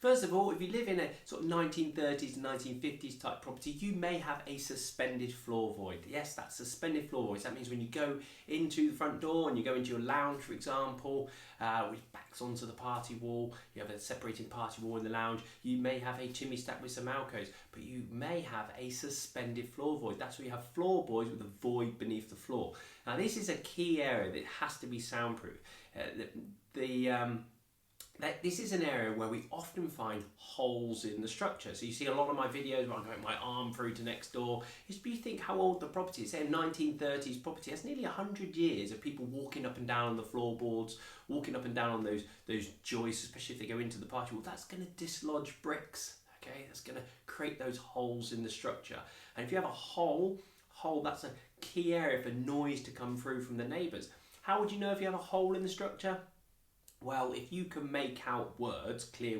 First of all, if you live in a sort of 1930s and 1950s type property, you may have a suspended floor void. Yes, that's suspended floor voids. That means when you go into the front door and you go into your lounge, for example, which backs onto the party wall, you have a separating party wall in the lounge, you may have a chimney stack with some alcoves, but you may have a suspended floor void. That's where you have floorboards with a void beneath the floor. Now, this is a key area that has to be soundproof. This is an area where we often find holes in the structure. So you see a lot of my videos where I'm going my arm through to next door. If you think how old the property is, say a 1930s property, that's nearly 100 years of people walking up and down on the floorboards, walking up and down on those joists, especially if they go into the party wall. That's going to dislodge bricks. Okay, that's going to create those holes in the structure. And if you have a hole, that's a key area for noise to come through from the neighbours. How would you know if you have a hole in the structure? Well, if you can make out words, clear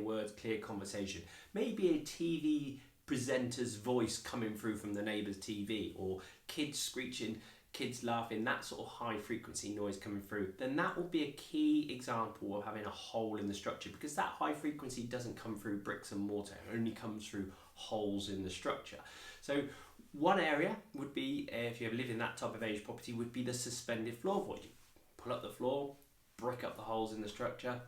conversation, maybe a TV presenter's voice coming through from the neighbour's TV, or kids screeching, kids laughing, that sort of high frequency noise coming through, then that will be a key example of having a hole in the structure, because that high frequency doesn't come through bricks and mortar, it only comes through holes in the structure. So one area would be, if you have lived in that type of age property, would be the suspended floor void. You pull up the floor, brick up the holes in the structure,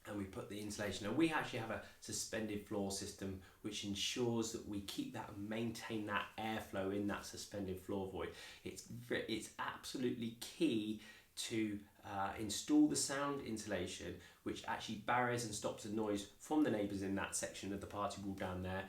and we put the insulation. And we actually have a suspended floor system which ensures that we keep that and maintain that airflow in that suspended floor void. It's absolutely key to install the sound insulation, which actually barriers and stops the noise from the neighbours in that section of the party wall down there,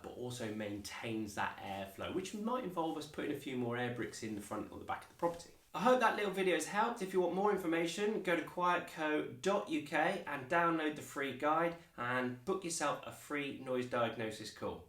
but also maintains that airflow, which might involve us putting a few more air bricks in the front or the back of the property. I hope that little video has helped. If you want more information, go to quietco.uk and download the free guide and book yourself a free noise diagnosis call.